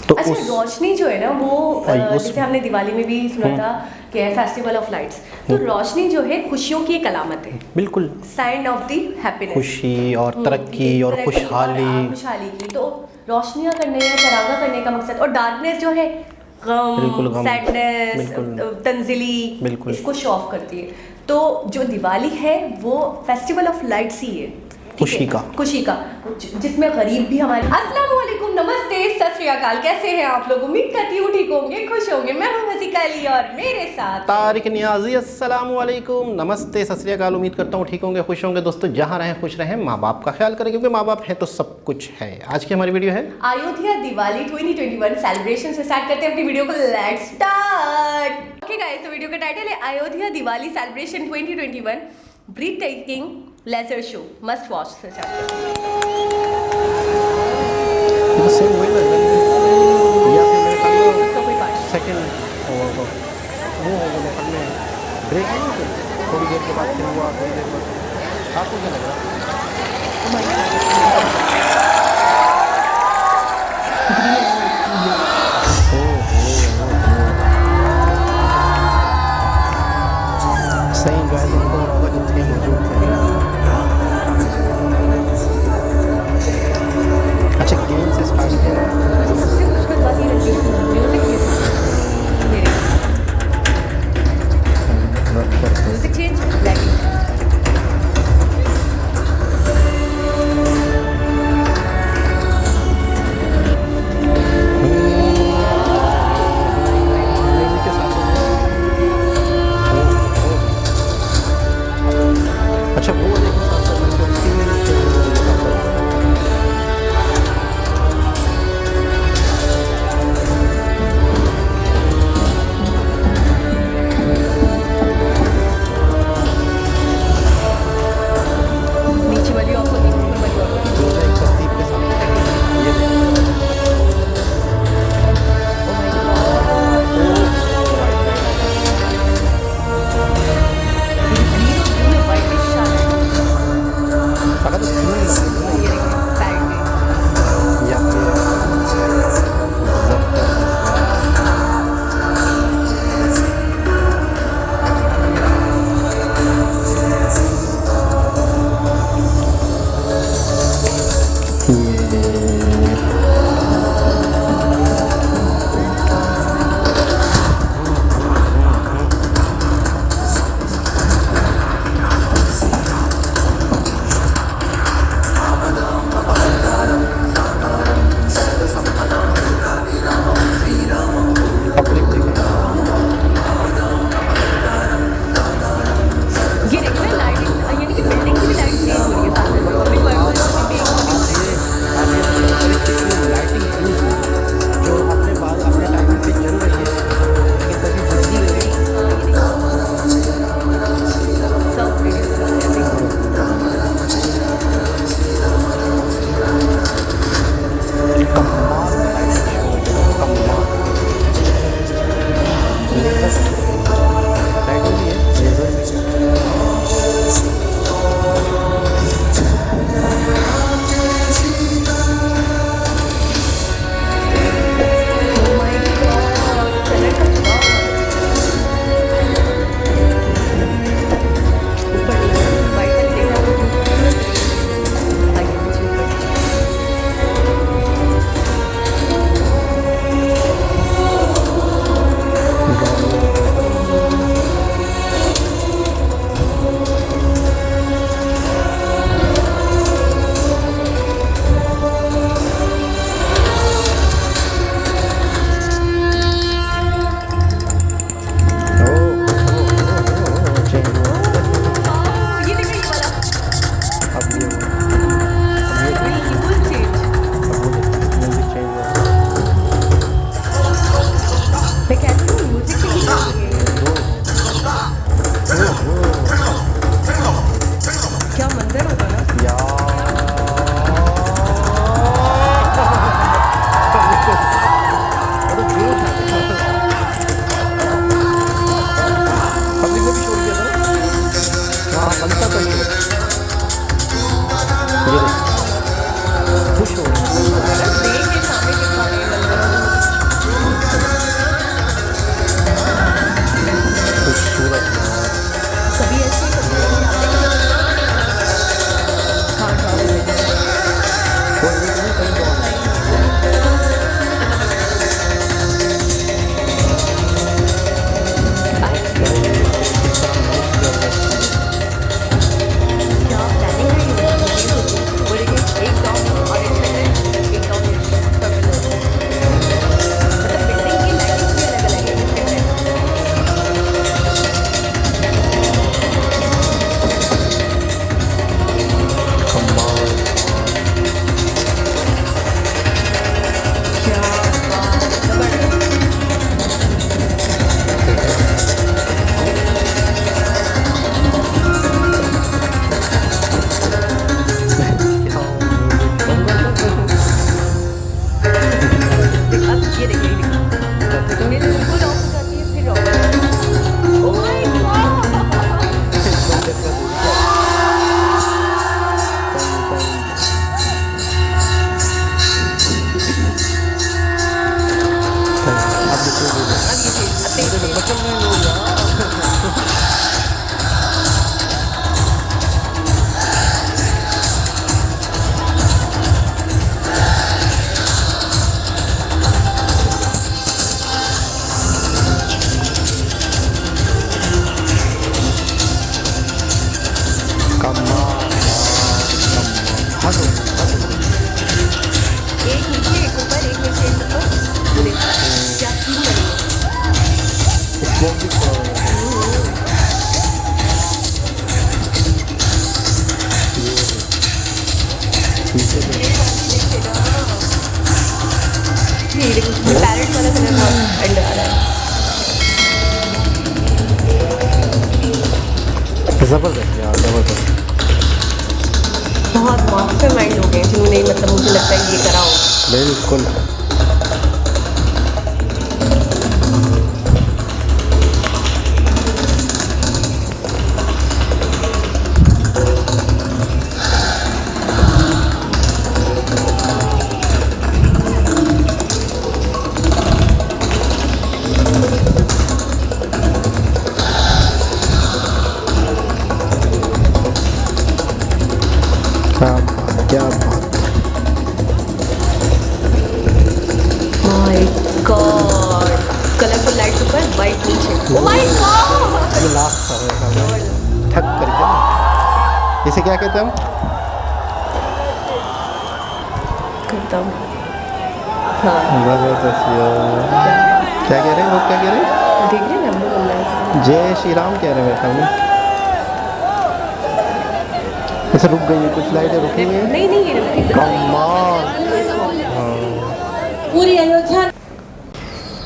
तो अच्छा, रोशनी जो है ना वो उस जैसे हमने दिवाली में भी सुना था कि है फेस्टिवल ऑफ लाइट्स, तो रोशनी जो है खुशियों की एक अलामत है, बिल्कुल साइन ऑफ दी हैप्पीनेस, खुशी और तरक्की और खुशहाली। खुशहाली की। तो रोशनियां करने या चरागा करने का मकसद, और डार्कनेस जो है बिल्कुल गम, गम, सैडनेस, बिल्कुल तंजिली, बिल्कुल इसको शो ऑफ करती है। तो जो दिवाली है वो फेस्टिवल ऑफ लाइट्स ही है, ठीक खुशी है? का। खुशी का, जिसमें गरीब भी हमारे। अस्सलाम वालेकुम, नमस्ते, सत श्री अकाल, कैसे हैं आप लोग? उम्मीद करती हूँ ठीक होंगे, खुश होंगे। मैं हूँ हसीका अली और मेरे साथ तारिक नियाजी। अस्सलाम वालेकुम, नमस्ते, सत श्री अकाल। उम्मीद करता हूँ ठीक होंगे, खुश होंगे। दोस्तों जहाँ रहें खुश रहें, माँ बाप का ख्याल करें, क्योंकि माँ बाप हैं तो सब कुछ है। आज की हमारी वीडियो है अयोध्या दिवाली 2021 सेलिब्रेशन से स्टार्ट करते हैं अपनी वीडियो को। Let's start. ओके गाइस, तो वीडियो का टाइटल है Ayodhya Diwali celebration 2021 breathtaking laser show, must watch से स्टार्ट करते हैं। तो सेम वही लग रहा है या फिर मेरे ख्याल में उसका कोई पार्ट सेकंड वो होगा मेरे ख्याल में ब्रेक नहीं होती, थोड़ी देर के बाद फिर हुआ, थोड़ी देर बाद आपको क्या लग रहा है? सही इंजॉय तो उनको होगा जो थे मौजूद थे। पैरेट वाला कलर बहुत एंड आ रहा है। ज़बरदस्त यार, ज़बरदस्त। बहुत मास्टरमाइंड लोग हैं जिन्होंने मतलब मुझे लगता है ये करा हो। बिल्कुल। क्या बात। माय गॉड, कलरफुल लाइट्स ऊपर, वाइट नीचे। ओह माय गॉड, ये लास्ट था मेरे ख्याल में, ठक करके ना। इसे क्या कहते हैं हम? करता हूँ। हाँ, ज़बरदस्त यार। क्या कह रहे हैं लोग, क्या कह रहे हैं? देख रहे हैं नंबर बोल रहा है। जय श्री राम कह रहे हैं मेरे ख्याल में। ऐसे रुक गई है, कुछ लाइटें रुकी हुई हैं। नहीं ये रुकी। कमाल। पूरी अयोध्या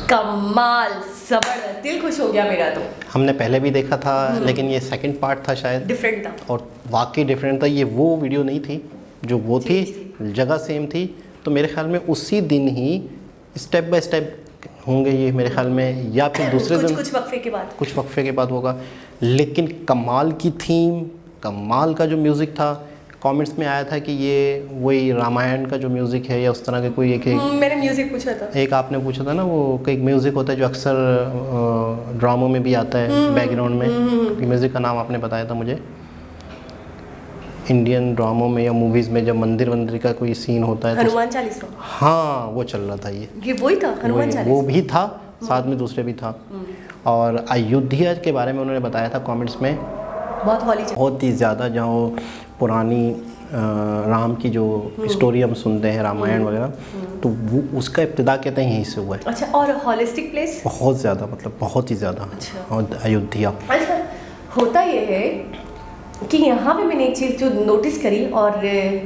कमाल, जबरदस्त, दिल खुश हो गया मेरा तो। हमने पहले भी देखा था, लेकिन ये सेकंड पार्ट था शायद, डिफरेंट था और वाकई डिफरेंट था। ये वो वीडियो नहीं थी जो वो थी, जगह सेम थी। तो मेरे ख्याल में उसी दिन ही स्टेप बाय स्टेप होंगे ये मेरे ख्याल में, या फिर दूसरे दिन कुछ वक्फे के बाद, कुछ वक्फे के बाद होगा। लेकिन कमाल की थीम, कमाल का जो म्यूज़िक था। कमेंट्स में आया था कि ये वही रामायण का जो म्यूज़िक है या उस तरह के कोई एक मैंने म्यूजिक पूछा था। एक आपने पूछा था ना, वो एक म्यूज़िक होता है जो अक्सर ड्रामों में भी आता है बैकग्राउंड में। म्यूज़िक का नाम आपने बताया था मुझे। इंडियन ड्रामों में या मूवीज़ में जब मंदिर का कोई सीन होता है तो हनुमान चालीसा। हाँ, वो चल रहा था। ये वही था हनुमान चालीसा। वो भी था, साथ में दूसरे भी था। और अयोध्या के बारे में उन्होंने बताया था कमेंट्स में, बहुत ही ज़्यादा, जहाँ वो पुरानी राम की जो स्टोरी हम सुनते हैं, रामायण वगैरह, तो वो उसका इब्तिदा कहते हैं यहीं से हुआ है। अच्छा, और हॉलिस्टिक प्लेस बहुत ज़्यादा, मतलब बहुत ही ज़्यादा। अच्छा। और अयोध्या। अच्छा, होता ये है कि यहाँ पे मैंने एक चीज़ जो नोटिस करी और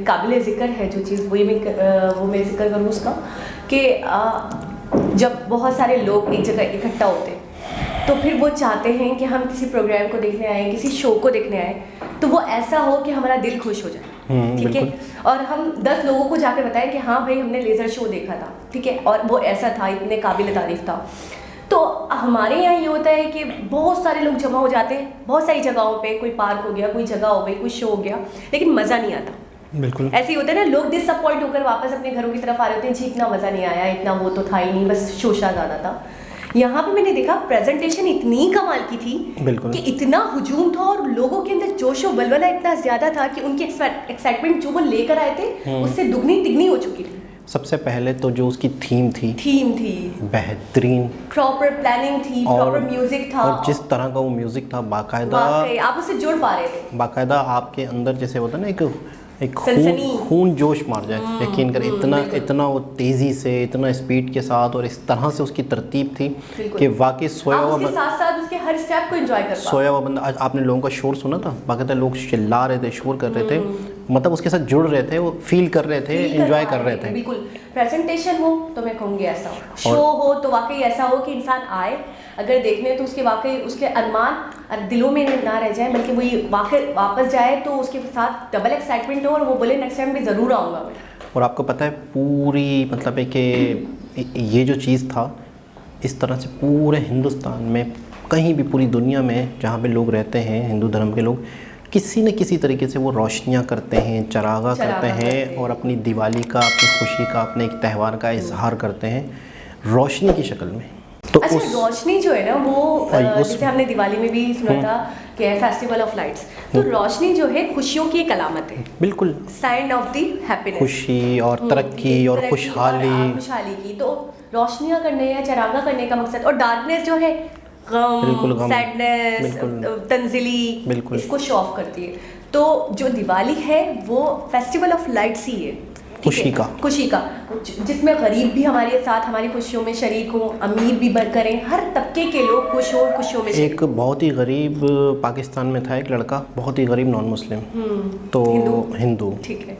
काबिल ज़िक्र है जो चीज़, वो मैं जिक्र करूँ उसका, कि जब बहुत सारे लोग एक जगह इकट्ठा होते हैं तो फिर वो चाहते हैं कि हम किसी प्रोग्राम को देखने आए, किसी शो को देखने आए, तो वो ऐसा हो कि हमारा दिल खुश हो जाए। ठीक है, और हम 10 लोगों को जाकर बताएं कि हाँ भाई हमने लेज़र शो देखा था, ठीक है, और वो ऐसा था, इतने काबिल तारीफ था। तो हमारे यहाँ ये होता है कि बहुत सारे लोग जमा हो जाते हैं बहुत सारी जगहों पे, कोई पार्क हो गया, कोई जगह हो गई, कोई शो हो गया, लेकिन मज़ा नहीं आता। बिल्कुल ऐसे ही होता है ना, लोग डिसअपॉइंट होकर वापस अपने घरों की तरफ आ रहे होते हैं, जी इतना मज़ा नहीं आया, इतना वो तो था ही नहीं, बस शोशा ज़्यादा था। यहाँ पे मैंने देखा प्रेजेंटेशन इतनी कमाल की थी कि इतना हुजूम था और लोगों के अंदर जोश और बलबला इतना ज़्यादा था कि उनकी एक्साइटमेंट जो वो लेकर आए थे उससे दुगनी तिगनी हो चुकी थी। सबसे पहले तो जो उसकी थीम थी बेहतरीन, प्रॉपर प्लानिंग थी, प्रॉपर म्यूजिक था, और जिस तरह का वो म्यूजिक था, बाकायदा आप उससे जुड़ पा रहे थे, बाकायदा आपके अंदर जैसे होता है ना एक खून जोश मार जाए, यकीन करें। इतना वो तेज़ी से, इतना स्पीड के साथ और इस तरह से उसकी तरतीब थी कि वाकई सोया हुआ बंदा, साथ साथ उसके हर स्टेप को एंजॉय कर पा। सोया हुआ बंदा। आज आपने लोगों का शोर सुना था, बाकायदा लोग चिल्ला रहे थे, शोर कर रहे थे, मतलब उसके साथ जुड़ रहे थे, वो फील कर रहे थे, एंजॉय कर रहे थे। बिल्कुल, प्रेजेंटेशन हो तो मैं कहूँगी ऐसा हो, शो हो तो वाकई ऐसा हो कि इंसान आए अगर देखने तो उसके वाकई उसके अरमान दिलों में ना रह जाए, बल्कि वही वापस जाए तो उसके साथ डबल एक्साइटमेंट हो और वो बोले नेक्स्ट टाइम भी ज़रूर आऊँगा मैं। और आपको पता है पूरी मतलब है कि ये जो चीज़ था, इस तरह से पूरे हिंदुस्तान में, कहीं भी पूरी दुनिया में जहाँ पे लोग रहते हैं हिंदू धर्म के लोग, किसी न किसी तरीके से वो रोशनियाँ करते हैं, चरागा करते हैं, और अपनी दिवाली का, अपनी खुशी का, अपने एक त्यौहार का इजहार करते हैं रोशनी की शक्ल में। तो अच्छा, रोशनी जो है ना वो जैसे हमने दिवाली में भी सुना था कि फेस्टिवल ऑफ लाइट्स, तो रोशनी जो है खुशियों की एक अलामत है, बिल्कुल साइन ऑफ द हैप्पीनेस, खुशी और तरक्की और खुशहाली की। तो रोशनियाँ करने या चरागा करने का मकसद, और डार्कनेस जो है गम, सैडनेस, तंजिली, इसको शो ऑफ करती है। तो जो दिवाली है वो फेस्टिवल ऑफ लाइट्स ही है, खुशी का, जिसमें गरीब भी हमारे साथ हमारी खुशियों में शरीक हो, अमीर भी करें, हर तबके के लोग खुश हो, खुशियों में शरीक। एक बहुत ही गरीब पाकिस्तान में था एक लड़का, बहुत ही गरीब, नॉन मुस्लिम, तो हिंदू,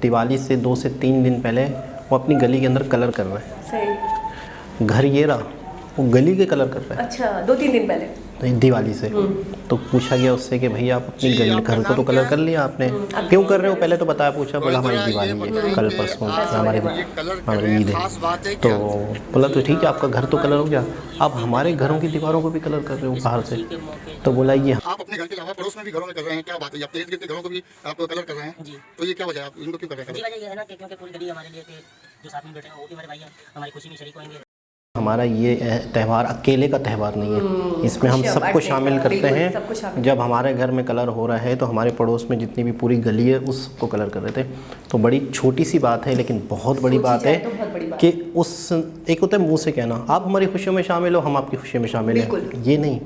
दिवाली से 2 से 3 दिन पहले वो अपनी गली के अंदर कलर कर रहे हैं। सही। घर ये रहा, वो गली के कलर कर रहा है। अच्छा, 2-3 दिन पहले दिवाली से। तो पूछा गया उससे कि भैया आप अपनी घर को तो कलर कर लिया आपने, क्यों कर रहे हो? पहले तो बताया, पूछा, बोला हमारी दिवाली है, कल परसों हमारी ईद है। तो बोला तो ठीक है, आपका घर तो कलर हो गया, आप हमारे घरों की दीवारों को भी कलर कर रहे हो बाहर से। तो बोला ये आप अपने घर के अलावा पड़ोस में भी घरों में कर रहे हैं, क्या बात है? आप तेज के घरों को भी आप कलर कर रहे हैं जी, तो ये क्या वजह है? आप इनको क्यों कर रहे हैं? वजह ये है ना कि क्योंकि पूरी गली हमारे लिए थे, जो साथ में बैठे हैं वो भी हमारे भाई हैं, हमारी खुशी में शरीक होंगे। हमारा ये त्यौहार अकेले का त्यौहार नहीं है, इसमें हम सबको शामिल करते हैं। जब हमारे घर में कलर हो रहा है तो हमारे पड़ोस में जितनी भी पूरी गली है उसको कलर कर रहे थे। तो बड़ी छोटी सी बात है लेकिन बहुत बड़ी बात है कि उस एक होता है मुंह से कहना, आप हमारी खुशियों में शामिल हो, हम आपकी खुशियों में शामिल हैं, ये नहीं,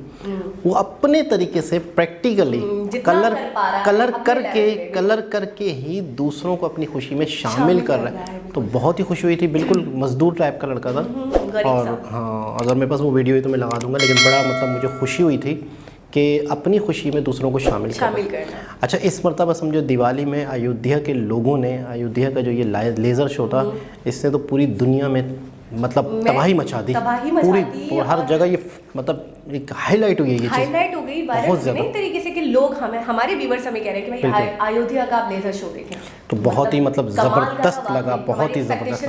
वो अपने तरीके से प्रैक्टिकली कलर करके ही दूसरों को अपनी खुशी में शामिल कर रहा है। तो बहुत ही खुशी हुई थी, बिल्कुल मजदूर टाइप का लड़का था। और हाँ, अगर मेरे पास वो वीडियो है तो मैं लगा दूंगा, लेकिन बड़ा मतलब मुझे खुशी हुई थी कि अपनी खुशी में दूसरों को शामिल करना। अच्छा, इस मरतबा समझो दिवाली में अयोध्या के लोगों ने, अयोध्या का जो ये लेज़र शो था, इसने तो पूरी दुनिया में मतलब तबाही मचा दी, पूरी हर जगह ये मतलब एक हाईलाइट हुई है, ये हाईलाइट हो गई बहुत ज़्यादा तरीके से कि लोग हमारे व्यूअर्स हमें कह रहे हैं कि भाई अयोध्या का आप लेज़र शो देखें। तो बहुत ही मतलब ज़बरदस्त लगा, बहुत ही ज़बरदस्त,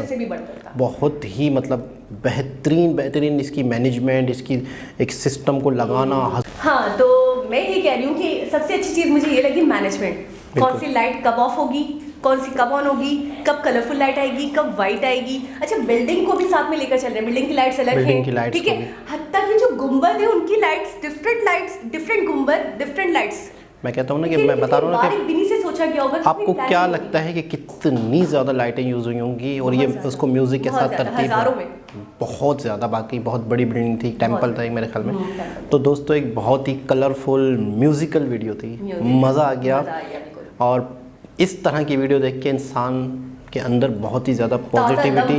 बहुत ही मतलब बेहतरीन इसकी मैनेजमेंट, इसकी एक सिस्टम को लगाना। हाँ, तो मैं ये कह रही हूँ कि सबसे अच्छी चीज़ मुझे ये लगी मैनेजमेंट। कौन सी लाइट कब ऑफ होगी, कौन सी कब ऑन होगी, कब कलरफुल लाइट आएगी, कब वाइट आएगी। अच्छा, बिल्डिंग को भी साथ में लेकर चल रहे हैं, बिल्डिंग की लाइट्स अलग है, ठीक है, हत्ता कि जो गुंबद है उनकी लाइट्स, डिफरेंट गुंबद, डिफरेंट लाइट्स। मैं कहता हूँ ना कि मैं बता रहा हूँ ना कि से सोचा गया होगा। आपको क्या लगता है कि कितनी ज़्यादा लाइटें यूज़ हुई होंगी, और ये उसको म्यूज़िक के साथ तरतीब बहुत ज़्यादा, बाकी बहुत बड़ी बिल्डिंग थी, टेंपल था मेरे ख्याल में। तो दोस्तों एक बहुत ही कलरफुल म्यूज़िकल वीडियो थी, मज़ा आ गया। और इस तरह की वीडियो देख के इंसान के अंदर बहुत ही ज़्यादा पॉजिटिविटी,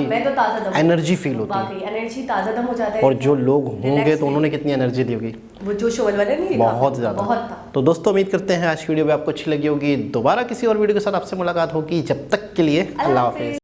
एनर्जी फील होती है, एनर्जी ताज़ा दम हो जाता है। और जो लोग होंगे तो उन्होंने कितनी एनर्जी दी होगी, वो जो शोल वाले नहीं, बहुत ज़्यादा। तो दोस्तों उम्मीद करते हैं आज की वीडियो भी आपको अच्छी लगी होगी। दोबारा किसी और वीडियो के साथ आपसे मुलाकात होगी, जब तक के लिए अल्लाह हाफिज़।